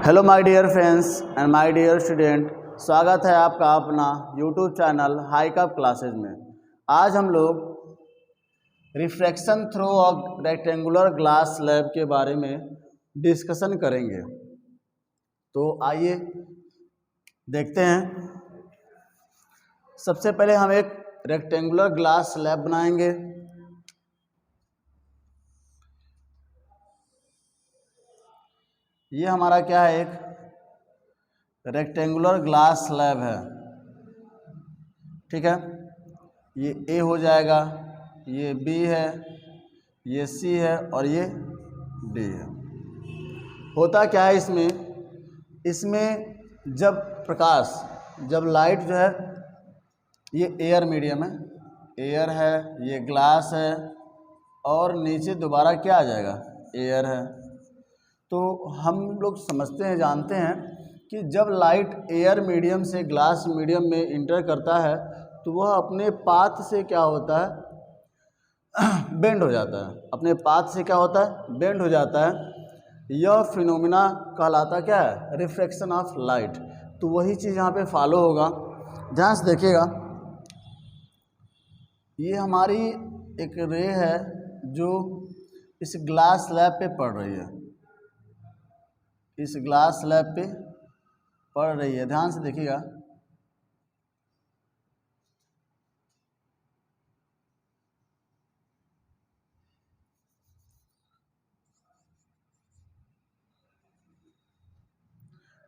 Hello my dear friends and my dear student, स्वागत है आपका अपना यूट्यूब चैनल हाईकअप क्लासेज में। आज हम लोग refraction through a rectangular glass slab के बारे में डिस्कशन करेंगे। तो आइए देखते हैं। सबसे पहले हम एक रेक्टेंगुलर ग्लास स्लैब बनाएंगे। ये हमारा क्या है, एक रेक्टेंगुलर ग्लास स्लैब है, ठीक है। ये ए हो जाएगा, ये बी है, ये सी है और ये डी है। होता क्या है इसमें जब प्रकाश, जब लाइट जो है, ये एयर मीडियम है, एयर है, ये ग्लास है और नीचे दोबारा क्या आ जाएगा, एयर है। तो हम लोग समझते हैं, जानते हैं कि जब लाइट एयर मीडियम से ग्लास मीडियम में इंटर करता है तो वह अपने पाथ से क्या होता है, बेंड हो जाता है। अपने पाथ से क्या होता है, बेंड हो जाता है। यह फिनोमिना कहलाता क्या है, रिफ्रैक्शन ऑफ लाइट। तो वही चीज़ यहाँ पे फॉलो होगा। ध्यान से देखिएगा, ये हमारी एक रे है जो इस ग्लास स्लैब पे पड़ रही है, इस ग्लास स्लैब पे पड़ रही है। ध्यान से देखिएगा,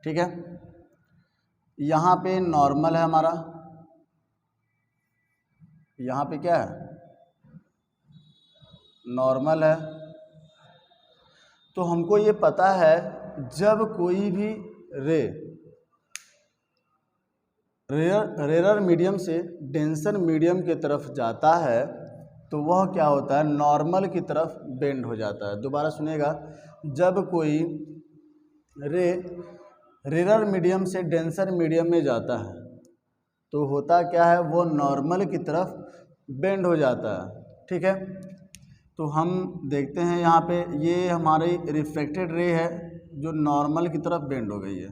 ठीक है। यहाँ पे नॉर्मल है हमारा, यहाँ पे क्या है, नॉर्मल है। तो हमको ये पता है जब कोई भी रे रेरर मीडियम से डेंसर मीडियम की तरफ जाता है तो वह क्या होता है, नॉर्मल की तरफ बेंड हो जाता है। दोबारा सुनिएगा, जब कोई रे रेरर मीडियम से डेंसर मीडियम में जाता है तो होता क्या है, वो नॉर्मल की तरफ बेंड हो जाता है, ठीक है। तो हम देखते हैं यहाँ पे, ये हमारी रिफ्लेक्टेड रे है जो नॉर्मल की तरफ बेंड हो गई है,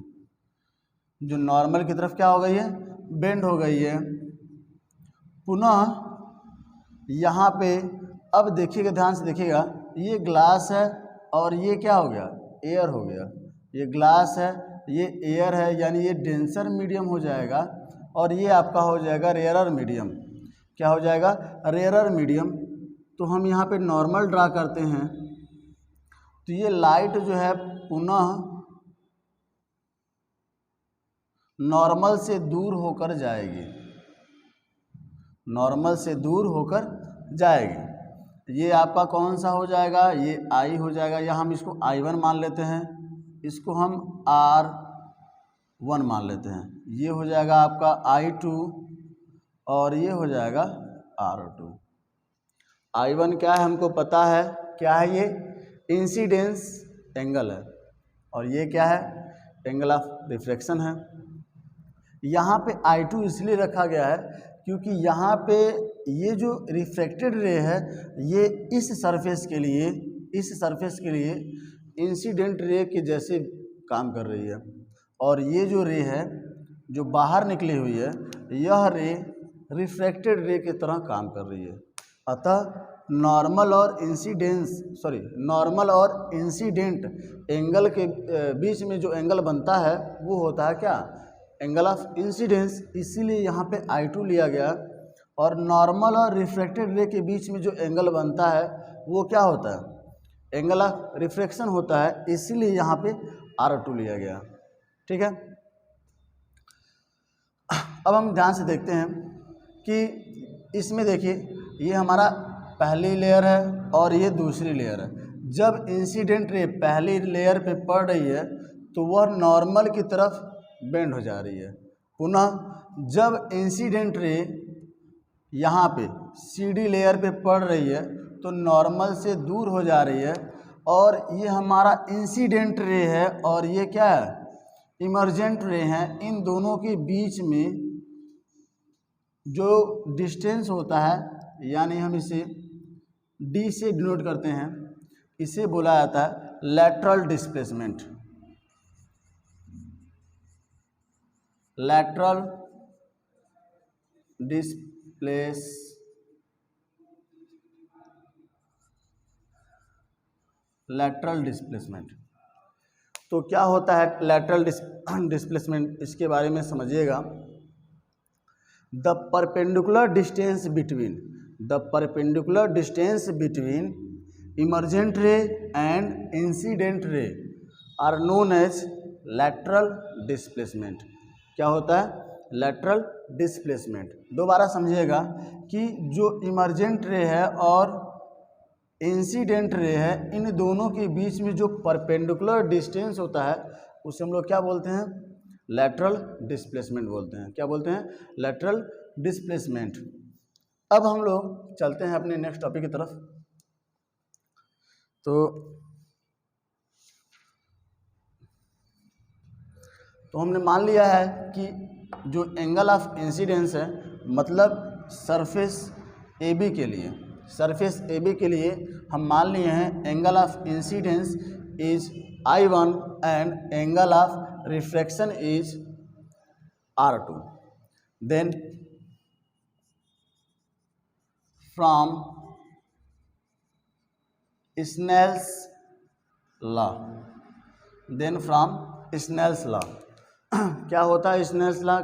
जो नॉर्मल की तरफ क्या हो गई है, बेंड हो गई है। पुनः यहाँ पे अब देखिएगा, ध्यान से देखिएगा, ये ग्लास है और ये क्या हो गया, एयर हो गया। ये ग्लास है, ये एयर है, यानी ये डेंसर मीडियम हो जाएगा और ये आपका हो जाएगा रेयरर मीडियम। क्या हो जाएगा, रेयरर मीडियम। तो हम यहाँ पे नॉर्मल ड्रा करते हैं तो ये लाइट जो है पुनः नॉर्मल से दूर होकर जाएगी, नॉर्मल से दूर होकर जाएगी। ये आपका कौन सा हो जाएगा, ये आई हो जाएगा, या हम इसको I1 मान लेते हैं, इसको हम R1 मान लेते हैं। ये हो जाएगा आपका I2 और ये हो जाएगा R2। I1 क्या है, हमको पता है क्या है, ये इंसिडेंस एंगल है और ये क्या है, एंगल ऑफ रिफ्रैक्शन है। यहाँ पे I2 इसलिए रखा गया है क्योंकि यहाँ पे ये जो रिफ्रैक्टेड रे है ये इस सरफेस के लिए इंसिडेंट रे के जैसे काम कर रही है, और ये जो रे है जो बाहर निकली हुई है, यह रे रिफ्रैक्टेड रे की तरह काम कर रही है। अतः नॉर्मल और इंसिडेंट एंगल के बीच में जो एंगल बनता है वो होता है क्या, एंगल ऑफ इंसिडेंस। इसीलिए यहाँ पे I2 लिया गया। और नॉर्मल और रिफ्रैक्टेड रे के बीच में जो एंगल बनता है वो क्या होता है, एंगल ऑफ रिफ्रैक्शन होता है, इसीलिए यहाँ पे R2 लिया गया, ठीक है। अब हम ध्यान से देखते हैं कि इसमें देखिए, ये हमारा पहली लेयर है और ये दूसरी लेयर है। जब इंसिडेंट रे पहली लेयर पे पड़ रही है तो वह नॉर्मल की तरफ बेंड हो जा रही है। पुनः जब इंसिडेंट रे यहाँ पे CD लेयर पे पड़ रही है तो नॉर्मल से दूर हो जा रही है, और ये हमारा इंसिडेंट रे है और ये क्या है, इमर्जेंट रे है। इन दोनों के बीच में जो डिस्टेंस होता है, यानी हम इसे D से डिनोट करते हैं, इसे बोला जाता है लैटरल डिस्प्लेसमेंट। Lateral displacement. तो क्या होता है लैटरल डिस्प्लेसमेंट, इसके बारे में समझिएगा। The perpendicular distance between emergent ray and incident ray are known as lateral displacement. क्या होता है लैटरल डिस्प्लेसमेंट। दोबारा समझिएगा कि जो इमर्जेंट रे है और इंसिडेंट रे है, इन दोनों के बीच में जो परपेंडिकुलर डिस्टेंस होता है उसे हम लोग क्या बोलते हैं, लैटरल डिस्प्लेसमेंट बोलते हैं। क्या बोलते हैं, लैटरल डिस्प्लेसमेंट। अब हम लोग चलते हैं अपने नेक्स्ट टॉपिक की तरफ। तो हमने मान लिया है कि जो एंगल ऑफ इंसिडेंस है, मतलब सरफेस AB के लिए हम मान लिए हैं angle of incidence is I1 and angle of refraction is R2। Then from Snell's law, क्या होता है स्नेल्स लॉ,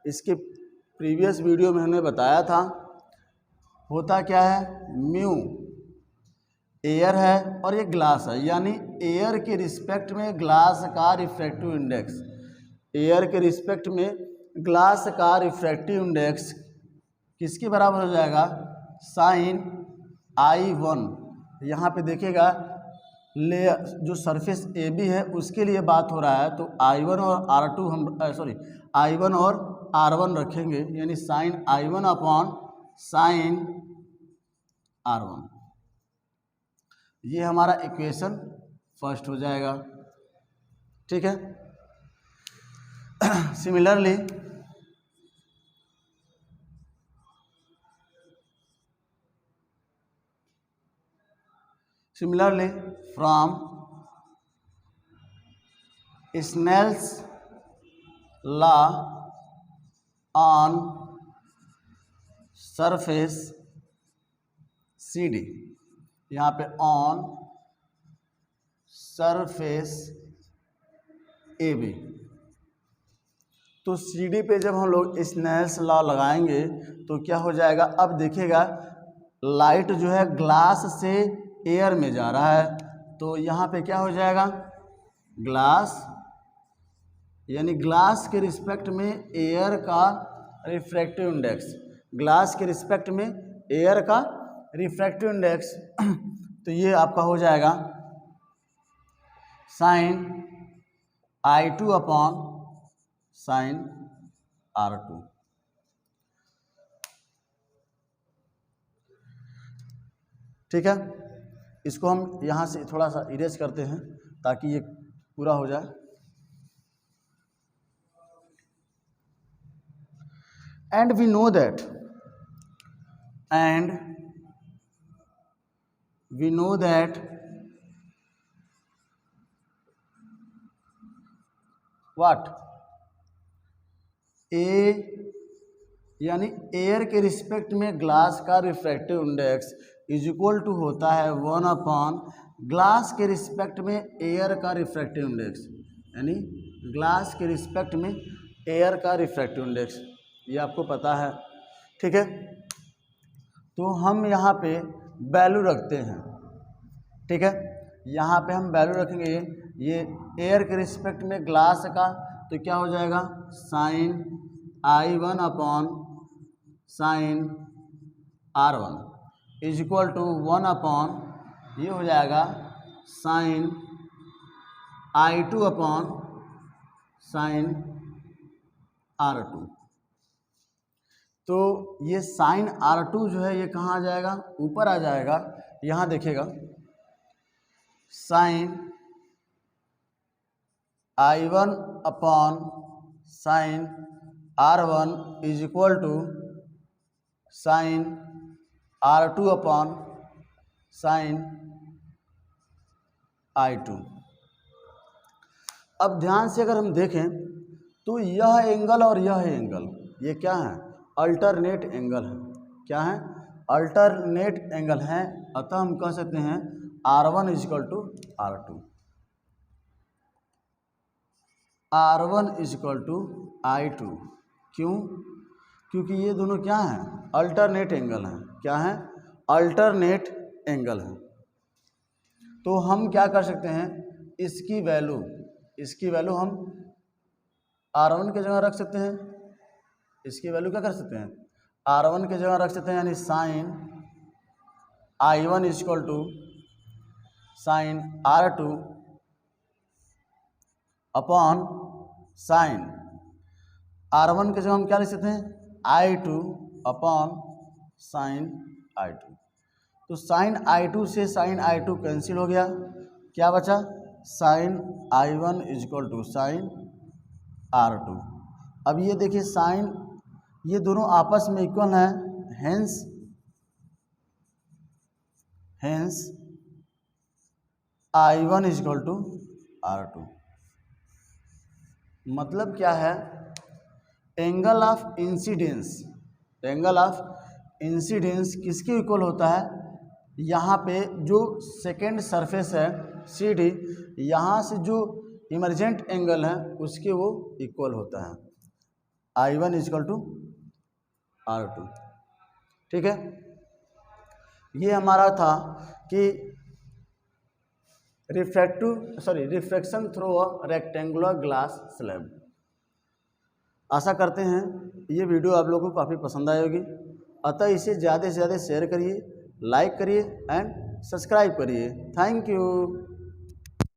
इसके प्रीवियस वीडियो में हमने बताया था। होता क्या है, म्यू एयर है और ये ग्लास है, यानी एयर के रिस्पेक्ट में ग्लास का रिफ्रैक्टिव इंडेक्स, किसके बराबर हो जाएगा, साइन I1। यहाँ पे देखिएगा लेयर जो सरफेस AB है उसके लिए बात हो रहा है, तो I1 और I1 और R1 रखेंगे, यानी sine I1 upon sine R1। ये हमारा इक्वेशन फर्स्ट हो जाएगा। ठीक है। Similarly from Snell's law on surface CD, यहाँ पे ऑन सरफेस AB, तो CD पे जब हम लोग स्नेल्स लॉ लगाएंगे तो क्या हो जाएगा, अब देखिएगा लाइट जो है ग्लास से एयर में जा रहा है, तो यहाँ पे क्या हो जाएगा, ग्लास यानी ग्लास के रिस्पेक्ट में एयर का रिफ्रैक्टिव इंडेक्स, तो ये आपका हो जाएगा sign I2 upon sine R2। ठीक है, इसको हम यहाँ से थोड़ा सा इरेज करते हैं ताकि ये पूरा हो जाए। And we know that what, यानी एयर के रिस्पेक्ट में ग्लास का refractive index is equal to होता है 1 अपॉन ग्लास के रिस्पेक्ट में एयर का रिफ्रैक्टिव इंडेक्स, यानी ग्लास के रिस्पेक्ट में एयर का रिफ्रैक्टिव इंडेक्स, ये आपको पता है। ठीक है, तो हम यहाँ पे वैल्यू रखते हैं। ठीक है, यहाँ पे हम वैल्यू रखेंगे ये एयर के रिस्पेक्ट में ग्लास का, तो क्या हो जाएगा, sine I1 upon sine R1 is equal to 1 upon, ये हो जाएगा sign I2 upon sine R2। तो ये साइन R2 जो है ये कहाँ आ जाएगा, ऊपर आ जाएगा। यहाँ देखिएगा sine I1 upon sine R1 is equal to sine R2 upon sine I2। अब ध्यान से अगर हम देखें तो यह एंगल और यह एंगल ये क्या है, अल्टरनेट एंगल है। क्या है, अल्टरनेट एंगल है। अतः हम कह सकते हैं R1 is equal to R2, R1 is equal to I2। क्यों, क्योंकि ये दोनों क्या हैं, अल्टरनेट एंगल हैं। क्या हैं, अल्टरनेट एंगल हैं। तो हम क्या कर सकते हैं, इसकी वैल्यू हम R1 की जगह रख सकते हैं। इसकी वैल्यू क्या कर सकते हैं, R1 की जगह रख सकते हैं, यानी sine I1 is equal to sine R2 upon sine R1 की जगह हम क्या लिख सकते हैं, I2 अपॉन साइन I2। तो साइन I2 से साइन I2 कैंसिल हो गया, क्या बचा, sign I1 is equal to sine R2। अब ये देखिए साइन, ये दोनों आपस में इक्वल हैं, hence I1 is equal to R2। मतलब क्या है, एंगल ऑफ इंसिडेंस किसके इक्वल होता है, यहाँ पे जो सेकेंड सरफेस है CD, यहाँ से जो इमरजेंट एंगल है उसके वो इक्वल होता है, I1 इजिकल टू R2। ठीक है, ये हमारा था कि refraction through a rectangular glass slab. आशा करते हैं ये वीडियो आप लोगों को काफ़ी पसंद आई होगी। अतः इसे ज़्यादा से ज़्यादा शेयर करिए, लाइक करिए एंड सब्सक्राइब करिए। Thank you.